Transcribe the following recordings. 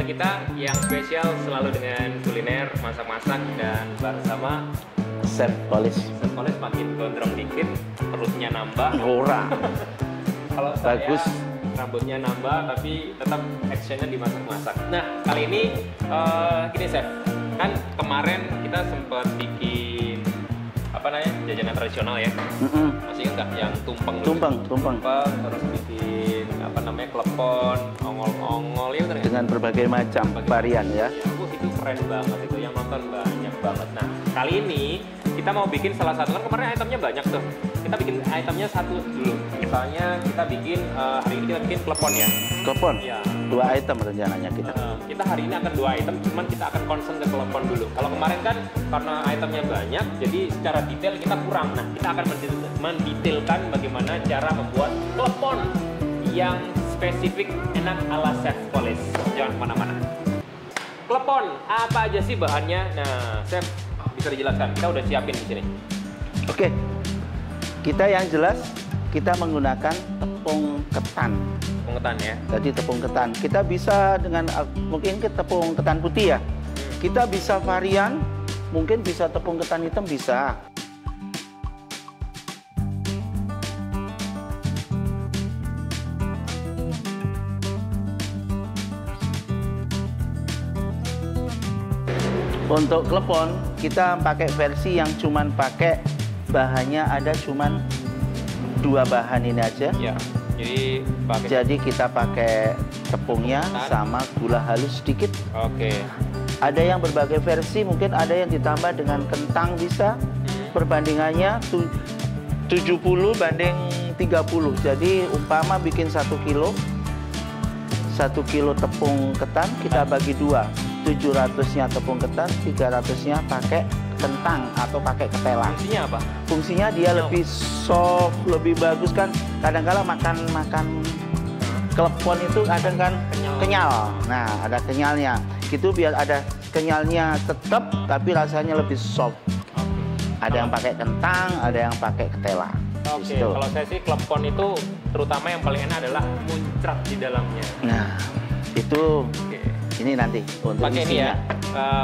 kita yang spesial selalu dengan kuliner, masak-masak, dan bersama Chef Polis. Chef Polis makin gondrong dikit, perutnya nambah. Ora. Kalau saya Bagus. rambutnya nambah, tapi tetap actionnya dimasak-masak. Nah, kali ini gini Chef, kan kemarin kita sempat bikin apa namanya jajanan tradisional ya. Masih ingat nggak yang tumpeng? Tumpeng. Terus bikin apa namanya klepon, ongol-ongol ya bener nggak? Dengan berbagai macam varian ya. Itu keren banget itu, yang nonton banyak banget. Nah, kali ini kita mau bikin salah satu, kan kemarin itemnya banyak tuh. Kita bikin itemnya satu dulu. Misalnya kita bikin hari ini kita bikin klepon ya. Klepon. Iya. 2 item rencananya kita. Kita hari ini akan 2 item, cuman kita akan concern ke klepon dulu. Kalau kemarin kan karena itemnya banyak, jadi secara detail kita kurang. Nah, kita akan mendetailkan bagaimana cara membuat klepon yang spesifik enak ala Chef Polis. Jangan kemana-mana. Klepon, apa aja sih bahannya? Nah, Chef bisa dijelaskan. Kita udah siapin di sini. Oke. Kita yang jelas kita menggunakan tepung ketan. Tepung ketan ya. Jadi tepung ketan. Kita bisa dengan mungkin tepung ketan putih ya. Kita bisa varian, mungkin bisa tepung ketan hitam bisa. Untuk klepon kita pakai versi yang cuman pakai bahannya ada cuman 2 bahan ini aja. Ya. Jadi Jadi kita pakai tepungnya sama gula halus sedikit. Oke. Ada yang berbagai versi, mungkin ada yang ditambah dengan kentang bisa. Perbandingannya 70 banding 30. Jadi umpama bikin 1 kilo tepung ketan kita bagi 2. 700-nya tepung ketan, 300-nya pakai kentang atau pakai ketela. Fungsinya apa? Fungsinya dia lebih soft, lebih bagus kan. Kadang-kala makan klepon itu kadang kan kenyal. Nah, ada kenyalnya. Gitu biar ada kenyalnya tetap tapi rasanya lebih soft. Ada yang pakai kentang, ada yang pakai ketela. Oke, kalau saya sih klepon itu terutama yang paling enak adalah muncrat di dalamnya. Nah, itu ini nanti untuk pakai ini ya.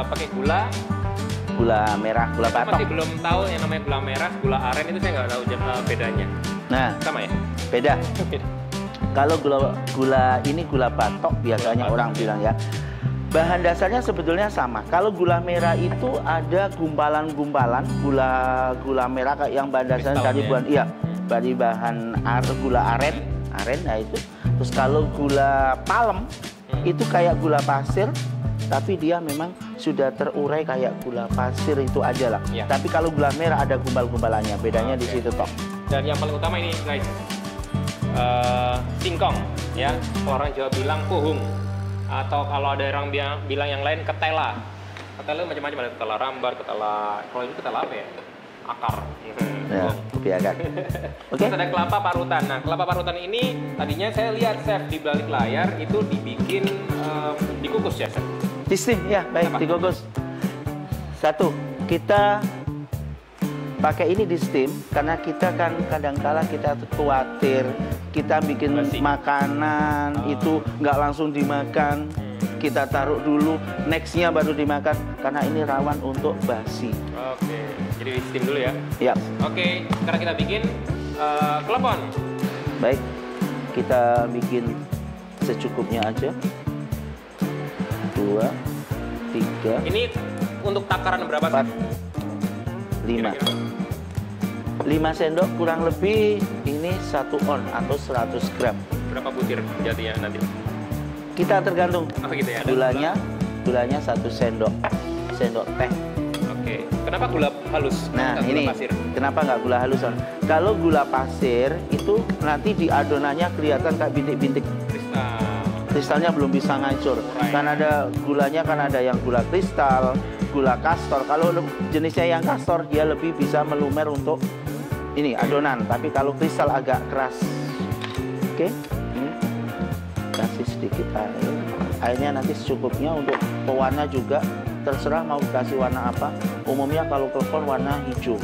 Pakai gula merah, gula batok. Masih belum tahu yang namanya gula merah, gula aren itu saya nggak tahu bedanya. Nah, sama ya? Beda. Kalau gula ini gula batok biasanya orang bilang ya. Bahan dasarnya sebetulnya sama. Kalau gula merah itu ada gumpalan-gumpalan gula merah yang bahan dasarnya dari bahan gula aren nah itu. Terus kalau gula palem itu kayak gula pasir, tapi dia memang sudah terurai kayak gula pasir itu aja lah. Ya. Tapi kalau gula merah ada gumpal-gumpalannya, bedanya di situ toh. Dan yang paling utama ini guys, singkong ya. Orang Jawa bilang puhung, atau kalau ada orang bilang yang lain ketela. Ketela macam-macam, ada ketela rambar, kalau itu ketela apa ya? Akar. Ya, biarkan. Oke. Terus ada kelapa parutan. Nah, kelapa parutan ini tadinya saya lihat Chef di balik layar itu dibikin dikukus ya, Chef? Di steam ya, baik. Dikukus. Satu, kita pakai ini di steam karena kita kan kadang-kala kita khawatir kita bikin makanan itu nggak langsung dimakan. Kita taruh dulu, nextnya baru dimakan karena ini rawan untuk basi. Oke, jadi di steam dulu ya? Iya. Oke, sekarang kita bikin klepon. Baik, kita bikin secukupnya aja. 2, 3. Ini untuk takaran berapa sih? 5 sendok kurang lebih ini 1 on atau 100 gram. Berapa butir jadinya nanti? Kita tergantung gitu ya, gulanya 1 sendok teh. Oke. Kenapa gula halus? Nah ini kenapa nggak gula halus? Kalau gula pasir itu nanti di adonannya kelihatan kayak bintik-bintik. Kristalnya belum bisa ngancur. Kan ada gulanya, kan ada yang gula kristal, gula kastor. Kalau jenisnya yang kastor dia lebih bisa melumer untuk ini adonan. Tapi kalau kristal agak keras. Oke. Kasih sedikit air. Airnya nanti secukupnya. Untuk pewarna juga terserah mau kasih warna apa. Umumnya kalau klepon warna hijau.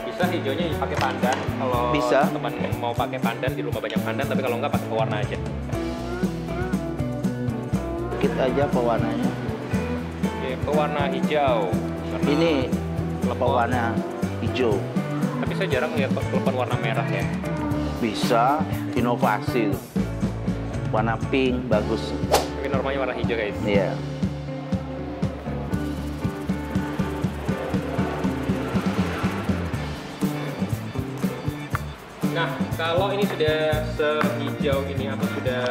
Bisa hijaunya pakai pandan. Kalau bisa. Teman mau pakai pandan, di rumah banyak pandan, tapi kalau enggak pakai pewarna aja. sedikit aja pewarnanya. Oke, pewarna hijau. Karena Ini telepon. pewarna hijau. Tapi saya jarang lihat telepon warna merah ya. Bisa inovasi. Warna pink bagus. Tapi normalnya warna hijau guys. Iya. Nah, kalau ini sudah sehijau ini atau sudah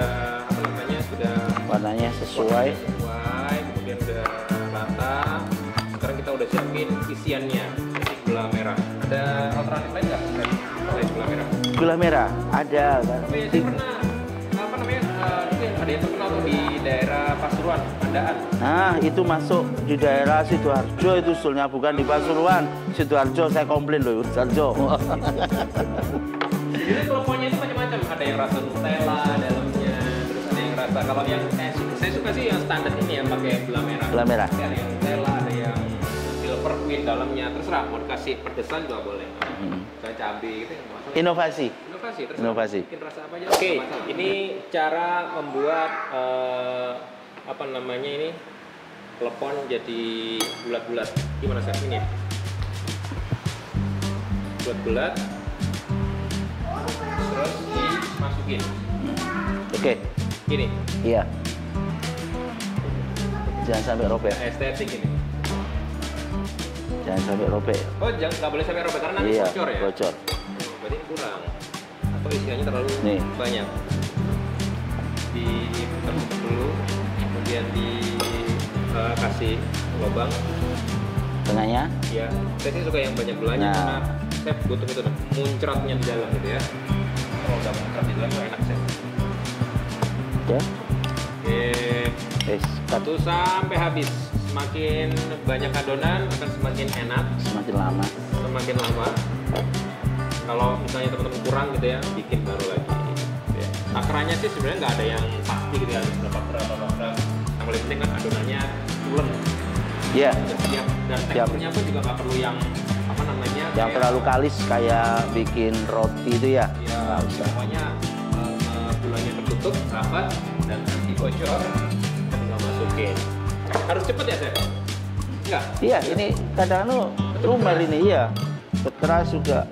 apa namanya sudah Warnanya sesuai. sesuai, kemudian udah rata. Sekarang kita udah siapin isiannya, isi gula merah. Ada alternatif lain nggak selain gula merah? Gula merah ada kan? Oh iya, saya pernah apa namanya itu yang ada yang terkenal tuh di daerah Pasuruan, Andaan. Nah, itu masuk di daerah Sidoarjo itu usulnya, bukan di Pasuruan. Sidoarjo saya komplain loh, Sidoarjo. Jadi teleponnya itu macam-macam. Ada yang rasa Nutella dalamnya, terus ada yang rasa kalau yang saya suka sih yang standar ini ya pakai gula merah. Gula merah. Tapi ada yang Nutella, ada yang silver queen dalamnya. Terserah mau dikasih pedesan juga boleh. Kayak cabai gitu ya. Inovasi. Inovasi, terserah. Inovasi. Bikin rasa apa aja. Oke, ini cara membuat apa namanya ini telepon jadi bulat-bulat. Gimana sih ini? Bulat-bulat. Terus dimasukin. Oke. Gini. Iya. Jangan sampai robek. Estetik ini. Jangan sampai robek. Oh, jangan nggak boleh sampai robek karena nanti Iya, bocor ya. bocor. Berarti kurang. Atau isiannya terlalu Nih. banyak. Diputar dulu, kemudian dikasih lubang. Tengahnya. Ya, saya sih suka yang banyak gulanya Nah. karena saya butuh itu muncratnya di dalam gitu ya. Kalau udah muncrat di dalam enak sih. Udah. Oke. Cut. Satu sampai habis. Semakin banyak adonan akan semakin enak, Semakin lama. semakin lama. Kalau misalnya teman-teman kurang gitu ya, bikin baru lagi. Ya. Takarannya sih sebenarnya nggak ada yang pasti gitu ya, harus berapa. Yang paling penting kan adonannya pulen, Iya. udah siap dan Siap. teksturnya pun juga nggak perlu yang apa namanya Yang terlalu kalis kayak bikin roti itu ya. ya Nggak usah. pokoknya gulanya tertutup rapat dan nanti bocor tinggal masukin. Harus cepet ya Chef? Enggak? Iya, ini kadang-kadang lumer ini iya. Keras juga.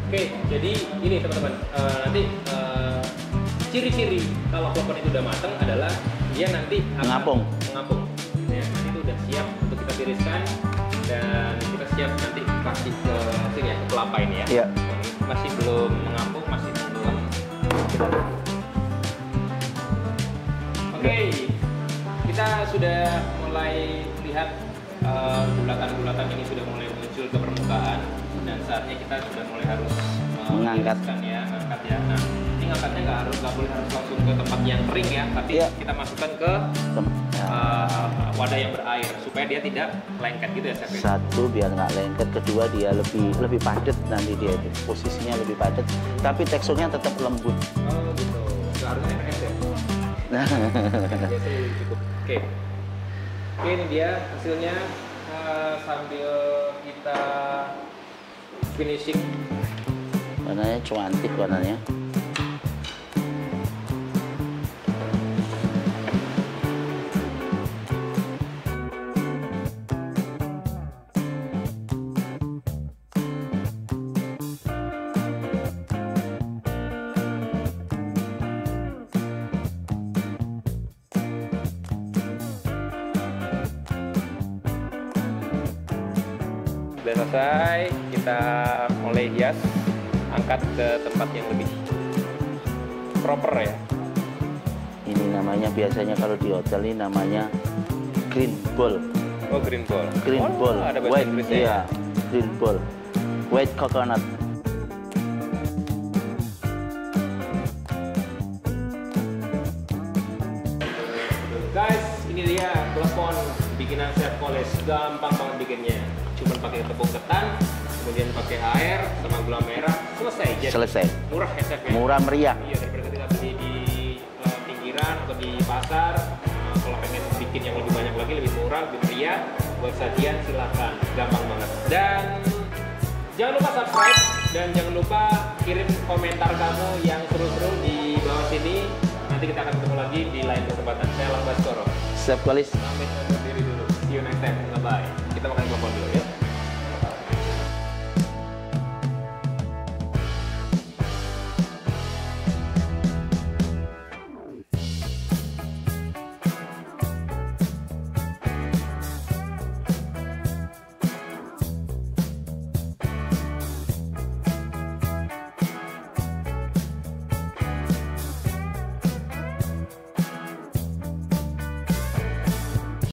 Oke, jadi ini teman-teman, nanti ciri-ciri kalau telepon itu udah matang adalah dia nanti akan mengapung. Ya, nanti itu udah siap untuk kita tiriskan dan kita siap nanti kasih ke sini ya, ke kelapa ini ya. Iya. Masih belum mengapung, masih belum. Oke, kita sudah mulai lihat bulatan-bulatan ini sudah mulai muncul ke permukaan dan saatnya kita sudah mulai harus Mengangkat. ya, angkat ya. Nah, ini ngangkatnya nggak boleh harus langsung ke tempat yang kering ya, tapi Iya. kita masukkan ke Ya. wadah yang berair supaya dia tidak lengket gitu ya, Chef. Satu biar nggak lengket, kedua dia lebih padat nanti dia itu posisinya lebih padat, tapi teksturnya tetap lembut. Oh gitu, nggak harus NS ya. Nah, Biasanya cukup. Oke, ini dia hasilnya sambil kita finishing. warnanya cantik warnanya. Sudah selesai, kita mulai hias, angkat ke tempat yang lebih proper ya. Ini namanya biasanya kalau di hotel ini namanya green ball. Oh, green ball. Green Oh, ball. ada bahasa White, Inggrisnya iya, ya. green ball. White coconut. Guys, ini dia telepon bikinan Chef Poles. Gampang banget bikinnya. Cuman pakai tepung ketan, kemudian pakai air sama gula merah, selesai. Jadi Selesai. murah ya Chef ya. Murah meriah. Iya, daripada kita beli di pinggiran atau di pasar. Kalau pengen bikin yang lebih banyak lagi, lebih murah, lebih meriah, buat sajian silahkan, gampang banget. Dan jangan lupa subscribe dan jangan lupa kirim komentar kamu yang seru-seru di bawah sini. Nanti Nanti kita akan ketemu lagi di lain kesempatan. Saya Lang Baskoro. Siap, Kolis. Pamit undur diri dulu. See you next time. Bye-bye. Kita makan telepon dulu.